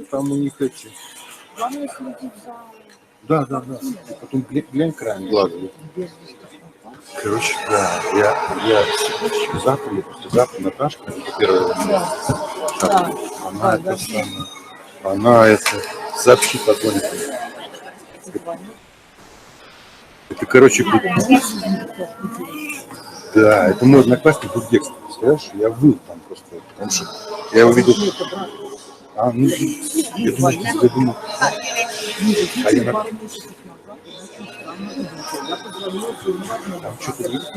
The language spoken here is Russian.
Там у них эти. Да. И потом глянь краем глаза. Короче, да, я завтра или послезавтра Наташка, это первая, она это самое, она это сообщит, позвонит. Это, короче, да, это мой одноклассник был в детстве, представляешь? Я выл там просто, потому что я его видел. Я думал, а я там что-то есть?